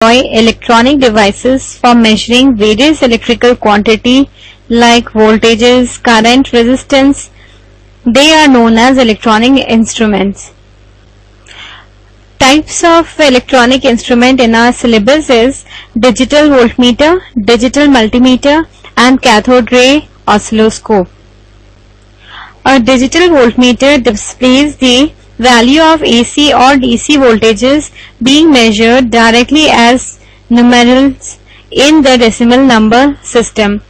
electronic devices for measuring various electrical quantity like voltages, current, resistance. They are known as electronic instruments. Types of electronic instrument in our syllabus is digital voltmeter, digital multimeter and cathode ray oscilloscope. A digital voltmeter displays the value of AC or DC voltages being measured directly as numerals in the decimal number system.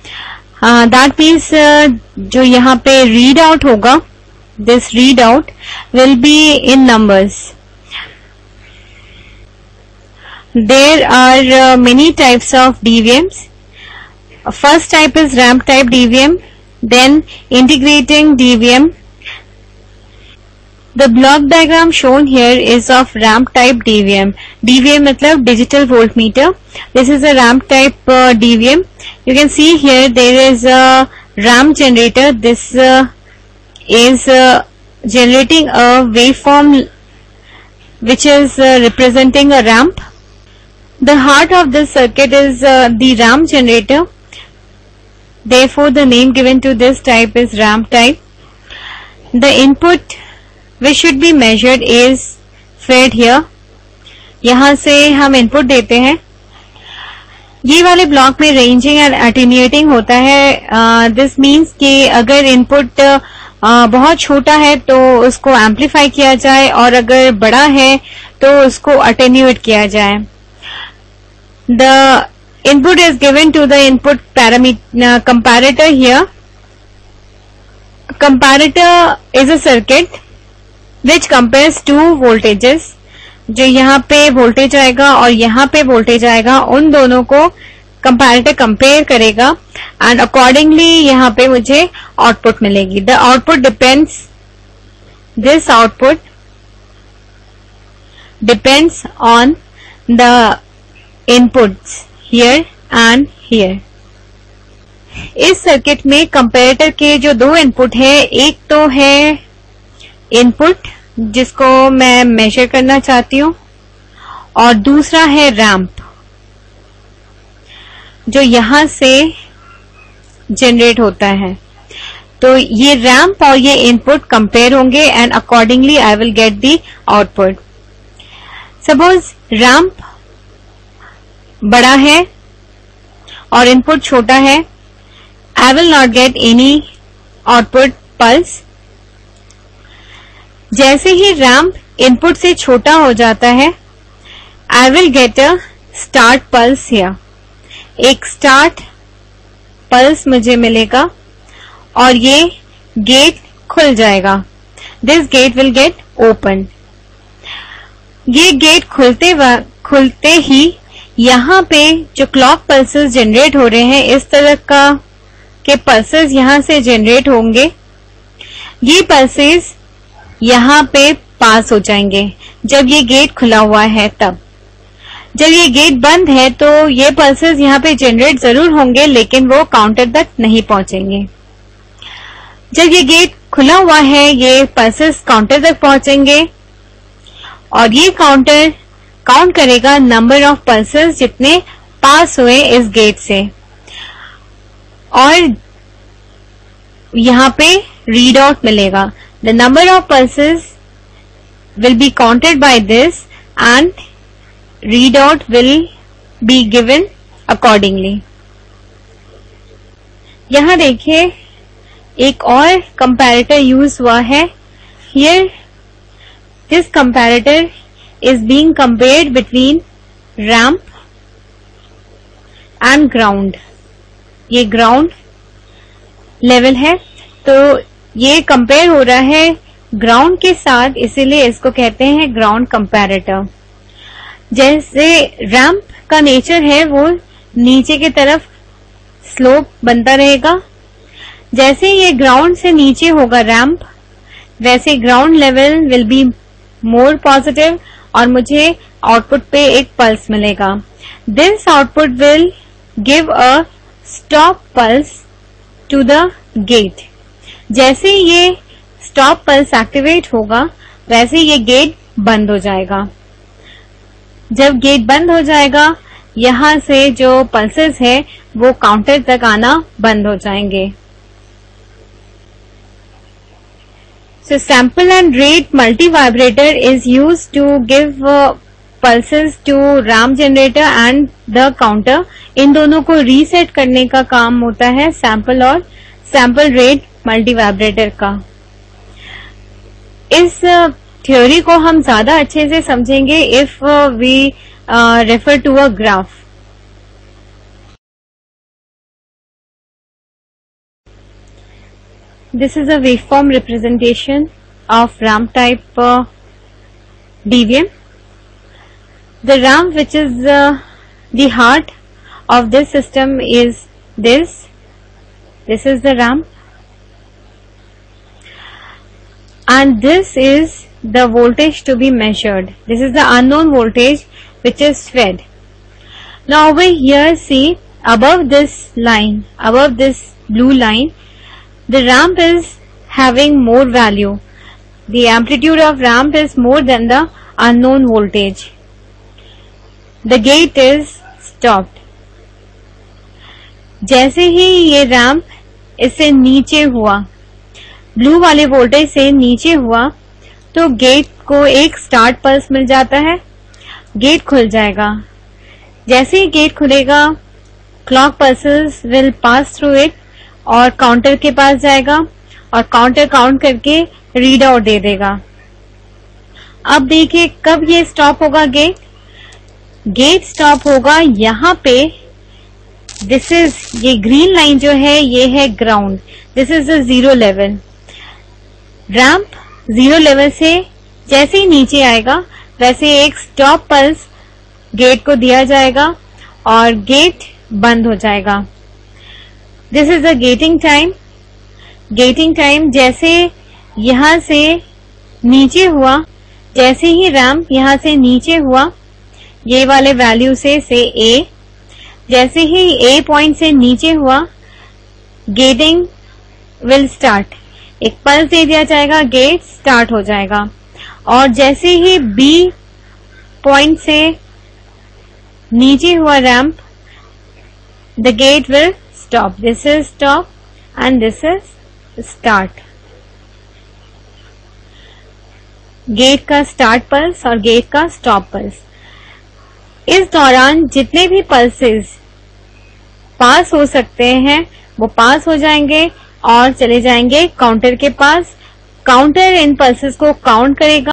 That means जो यहाँ पे readout होगा, this readout will be in numbers. There are many types of DVMs. First type is ramp type DVM, then integrating DVM. The block diagram shown here is of ramp type DVM. DVM मतलब digital voltmeter. This is a ramp type DVM. You can see here there is a ramp generator. This is generating a waveform which is representing a ramp. The heart of this circuit is the ramp generator. Therefore, the name given to this type is ramp type. The input which should be measured is fed here. यहाँ से हम input देते हैं. ये वाले block में ranging and अटेन्यूएटिंग होता है. दिस मीन्स कि अगर इनपुट बहुत छोटा है तो उसको एम्पलीफाई किया जाए और अगर बड़ा है तो उसको अटेन्यूएट किया जाए. The input is given to the input parameter comparator here. Comparator is a circuit which compares two voltages. जो यहाँ पे वोल्टेज आएगा और यहाँ पे वोल्टेज आएगा, उन दोनों को कंपैरेटर कंपेयर करेगा एंड अकॉर्डिंगली यहाँ पे मुझे आउटपुट मिलेगी. The output depends, this output depends on the inputs here and here. इस सर्किट में कंपैरेटर के जो दो इनपुट है, एक तो है इनपुट जिसको मैं मेजर करना चाहती हूँ और दूसरा है रैंप जो यहां से जनरेट होता है. तो ये रैंप और ये इनपुट कंपेयर होंगे and accordingly I will get the output. Suppose ramp बड़ा है और इनपुट छोटा है, I will not get any output pulse. जैसे ही रैंप इनपुट से छोटा हो जाता है, I will get a start pulse here. एक स्टार्ट पल्स मुझे मिलेगा और ये गेट खुल जाएगा. This gate will get open. ये गेट खुलते ही यहाँ पे जो क्लॉक पल्सेस जनरेट हो रहे हैं, इस तरह का के पल्सेस यहां से जनरेट होंगे. ये पल्सेस यहाँ पे पास हो जाएंगे जब ये गेट खुला हुआ है. तब जब ये गेट बंद है तो ये पल्सेस यहाँ पे जनरेट जरूर होंगे लेकिन वो काउंटर तक नहीं पहुंचेंगे. जब ये गेट खुला हुआ है ये पल्सेस काउंटर तक पहुंचेंगे और ये काउंटर काउंट करेगा नंबर ऑफ पल्सेस जितने पास हुए इस गेट से और यहाँ पे रीड आउट मिलेगा. The number of pulses will be counted by this and readout will be given accordingly. यहाँ देखिए एक और comparator यूज हुआ है. Here this comparator is being compared between ramp and ground. ये ground level है तो ये कंपेयर हो रहा है ग्राउंड के साथ, इसीलिए इसको कहते हैं ग्राउंड कंपैरेटर. जैसे रैंप का नेचर है वो नीचे की तरफ स्लोप बनता रहेगा. जैसे ये ग्राउंड से नीचे होगा रैंप, वैसे ground level will be more positive और मुझे आउटपुट पे एक पल्स मिलेगा. This output will give a stop pulse to the gate. जैसे ये स्टॉप पल्स एक्टिवेट होगा वैसे ये गेट बंद हो जाएगा. जब गेट बंद हो जाएगा, यहां से जो पल्सेस है वो काउंटर तक आना बंद हो जाएंगे। So sample and rate multi-vibrator is used to give pulses to RAM generator and the counter। इन दोनों को रीसेट करने का काम होता है सैंपल और सैंपल रेट मल्टीवाइब्रेटर का। इस थ्योरी को हम ज्यादा अच्छे से समझेंगे if we refer to a graph. This is a waveform representation of ramp type DVM. The ramp, which is the heart of this system, is this. This is the ramp, and this is the voltage to be measured. This is the unknown voltage which is fed. Now over here, see, above this line, above this blue line, the ramp is having more value. The amplitude of ramp is more than the unknown voltage. The gate is stopped. जैसे ही ये ramp इससे नीचे हुआ, blue वाले voltage से नीचे हुआ, तो गेट को एक स्टार्ट पल्स मिल जाता है, गेट खुल जाएगा। जैसे ही गेट खुलेगा, clock pulses will pass through it और काउंटर के पास जाएगा और काउंटर काउंट करके रीड आउट दे देगा। अब देखिए कब ये स्टॉप होगा गेट स्टॉप होगा यहाँ पे। दिस इज, ये ग्रीन लाइन जो है ये है ground, this is the 0 level. Ramp 0 level से जैसे ही नीचे आएगा वैसे एक स्टॉप पल्स गेट को दिया जाएगा और गेट बंद हो जाएगा। This is the getting time. Getting time जैसे यहां से नीचे हुआ, जैसे ही रैंप यहां से नीचे हुआ ये वाले वैल्यू से A, जैसे ही A पॉइंट से नीचे हुआ गेटिंग विल स्टार्ट। एक पल्स दे दिया जाएगा, गेट स्टार्ट हो जाएगा। और जैसे ही B पॉइंट से नीचे हुआ ramp, the gate will stop. This is stop and this is start. Gate का स्टार्ट पल्स और गेट का स्टॉप पल्स। इस दौरान जितने भी पल्सेस पास हो सकते हैं वो पास हो जाएंगे और चले जाएंगे काउंटर के पास। काउंटर इन पल्सेस को काउंट करेगा